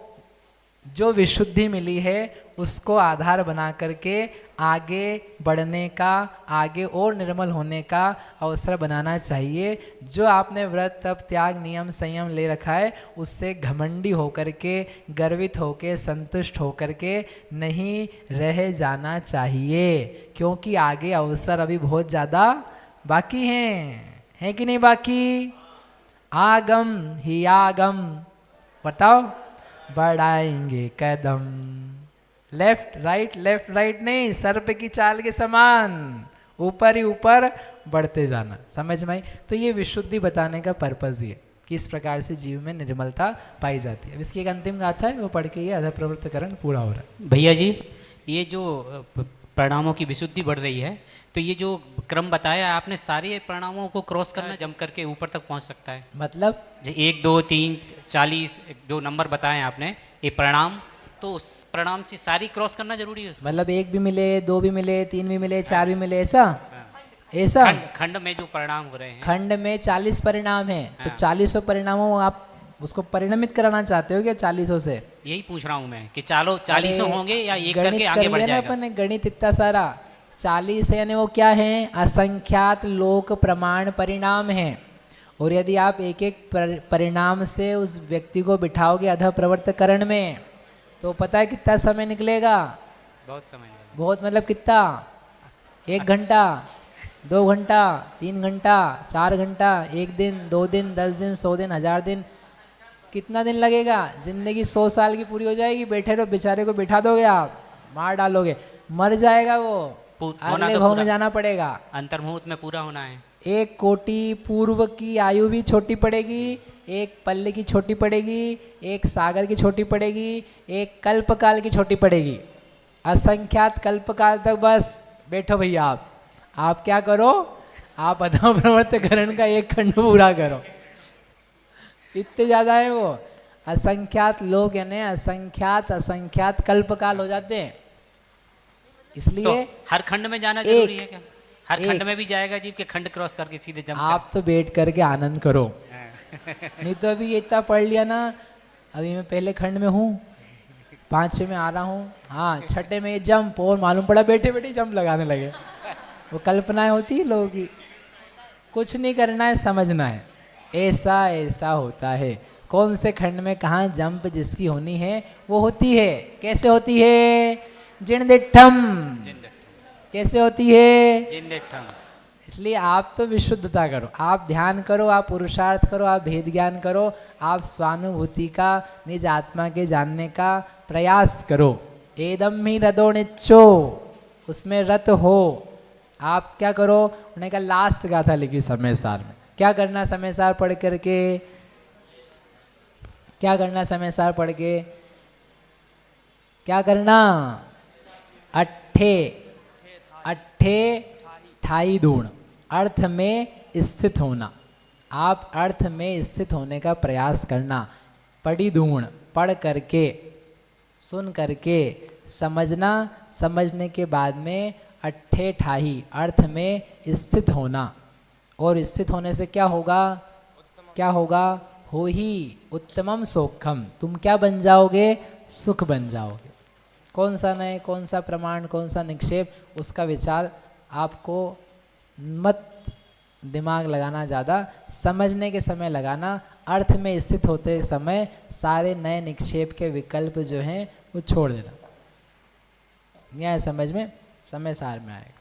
जो विशुद्धि मिली है उसको आधार बना करके आगे बढ़ने का, आगे और निर्मल होने का अवसर बनाना चाहिए। जो आपने व्रत तप त्याग नियम संयम ले रखा है उससे घमंडी होकर के, गर्वित होकर, संतुष्ट होकर के नहीं रह जाना चाहिए, क्योंकि आगे अवसर अभी बहुत ज़्यादा बाकी हैं कि नहीं बाकी। आगम ही आगम, बताओ बढ़ाएंगे कदम, लेफ्ट राइट नहीं, सर्प की चाल के समान ऊपर ही ऊपर बढ़ते जाना, समझ में आई। तो ये विशुद्धि बताने का पर्पज ही है कि इस प्रकार से जीव में निर्मलता पाई जाती है। अब इसकी एक अंतिम गाथा है, वो पढ़ के ये अधप्रवृत्तकरण पूरा हो रहा है। भैया जी, ये जो प्रणामों की विशुद्धि बढ़ रही है, तो ये जो क्रम बताया आपने, सारे प्रणामों को क्रॉस करना जम करके ऊपर तक पहुंच सकता है। मतलब 1 2 3 40 जो नंबर बताए आपने, ये प्रणाम, तो उस प्रणाम से सारी क्रॉस करना जरूरी है उसमें? मतलब 1 भी मिले, 2 भी मिले, 3 भी मिले, 4 भी मिले, ऐसा ऐसा खंड में जो परिणाम हो रहे हैं, खंड में 40 परिणाम है, तो 40 परिणामों आप उसको परिणमित कराना चाहते हो क्या 40 से? यही पूछ रहा हूँ मैं कि चालो 40 होंगे या एक करके आगे बढ़ जाएगा? अपन ने गणित इतना सारा 40 है, यानी वो क्या है, असंख्यात लोक प्रमाण परिणाम है। और यदि आप एक एक परिणाम से उस व्यक्ति को बिठाओगे अध प्रवर्तकरण में, तो पता है कितना समय निकलेगा? बहुत समय निकलेगा। बहुत मतलब कितना? 1 घंटा, 2 घंटा, 3 घंटा, 4 घंटा, 1 दिन, 2 दिन, 10 दिन, 100 दिन, 1000 दिन, कितना दिन लगेगा? जिंदगी 100 साल की पूरी हो जाएगी। बैठे रहो, बेचारे को बिठा दोगे आप, मार डालोगे, मर जाएगा वो, अगले भाव में जाना पड़ेगा। अंतर्मुहूर्त में पूरा होना है। 1 कोटि पूर्व की आयु भी छोटी पड़ेगी, 1 पल्ले की छोटी पड़ेगी, 1 सागर की छोटी पड़ेगी, 1 कल्पकाल की छोटी पड़ेगी। असंख्यात कल्पकाल तक बस बैठो भैया आप क्या करो, आप अधम प्रवर्तकरण का 1 खंड पूरा करो। इतने ज़्यादा है वो। असंख्यात लोग यानी असंख्यात कल्पकाल हो जाते हैं। इसलिए तो हर खंड में जाना जरूरी है क्या? हर खंड में भी जाएगा जीव के खंड क्रॉस करके सीधे जंप आप तो बैठ करके आनंद करो। नहीं तो अभी इतना पढ़ लिया ना, अभी मैं पहले खंड में हूँ, 5 में आ रहा हूँ, हाँ 6 में जंप, और मालूम पड़ा बैठे बैठे जंप लगाने लगे। वो कल्पनाएं होती है लोगों की। कुछ नहीं करना है, समझना है ऐसा ऐसा होता है। कौन से खंड में कहाँ जंप जिसकी होनी है वो होती है। कैसे होती है? जिणदिठम। कैसे होती है? जिणदिठम। इसलिए आप तो विशुद्धता करो, आप ध्यान करो, आप पुरुषार्थ करो, आप भेद ज्ञान करो, आप स्वानुभूति का, निज आत्मा के जानने का प्रयास करो। एदम ही रदो निच्चो, उसमें रत हो। आप क्या करो? उन्होंने कहा लास्ट गाथा लिखी समय सार में। क्या करना समय सार पढ़ करके? क्या करना समय सार पढ़ के? क्या करना? अट्ठे ठाई दूण, अर्थ में स्थित होना। आप अर्थ में स्थित होने का प्रयास करना। पढ़ी दूण, पढ़ करके, सुन करके समझना, समझने के बाद में अट्ठे ठाही अर्थ में स्थित होना। और स्थित होने से क्या होगा? क्या होगा? हो ही उत्तमम सोखम, तुम क्या बन जाओगे? सुख बन जाओगे। कौन सा नए, कौन सा प्रमाण, कौन सा निक्षेप, उसका विचार आपको मत दिमाग लगाना, ज़्यादा समझने के समय लगाना। अर्थ में स्थित होते समय सारे नए निक्षेप के विकल्प जो हैं वो छोड़ देना। यह समझ में समय सार में आएगा।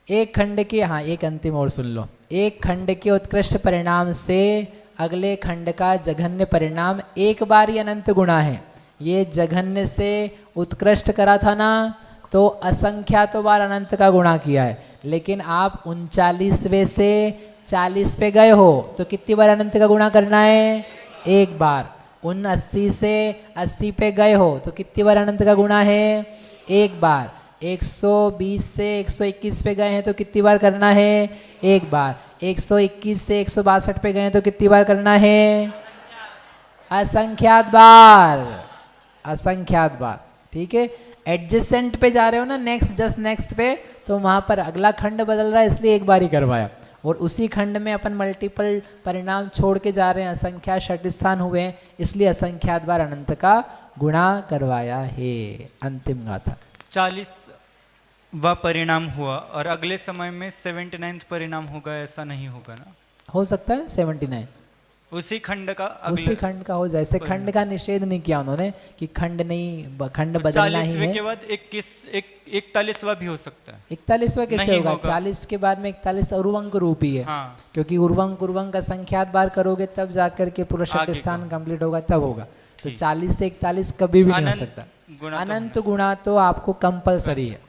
एक खंड के, हाँ एक अंतिम और सुन लो। एक खंड के उत्कृष्ट परिणाम से अगले खंड का जघन्य परिणाम एक बार ही अनंत गुणा है। ये जघन्य से उत्कृष्ट करा था ना, तो असंख्यातों बार अनंत का गुणा किया है। लेकिन आप 39वें से 40 पे गए हो तो कितनी बार अनंत का गुणा करना है? एक बार। 79 से 80 पे गए हो तो कितनी बार अनंत का गुणा है? एक बार। 120 से 121 पे गए हैं तो कितनी बार करना है? एक बार। 121 से 162 पे गए हैं तो कितनी बार करना है? असंख्यात बार, असंख्यात बार। ठीक है, एडजेसेंट पे जा रहे हो ना, नेक्स्ट जस्ट नेक्स्ट पे, तो वहाँ पर अगला खंड बदल रहा है इसलिए एक बार ही करवाया, और उसी खंड में अपन मल्टीपल परिणाम छोड़ के जा रहे हैं, असंख्या षटस्थान हुए हैं इसलिए असंख्यात बार अनंत का गुणा करवाया है। अंतिम गाथा 40वां परिणाम हुआ और अगले समय में 79 परिणाम होगा, ऐसा नहीं होगा ना? हो सकता है 79 उसी खंड का उसी खंड का हो जाए। ऐसे खंड का निषेध नहीं किया उन्होंने कि खंड नहीं, खंड बदलना ही 40वें है। के बाद 41वां भी हो सकता है। 41वां कैसे नहीं होगा? होगा। 40 के बाद में 41 उर्वंक रूप ही है। हाँ। क्योंकि उर्वंक का संख्यात बार करोगे तब जाकर के पूरा आगे षटस्थान को। कंप्लीट होगा, तब होगा। तो ठीक। 40 से 41 कभी भी नहीं हो अनंत सकता। गुणा तो अनंत गुणा तो आपको कंपलसरी है।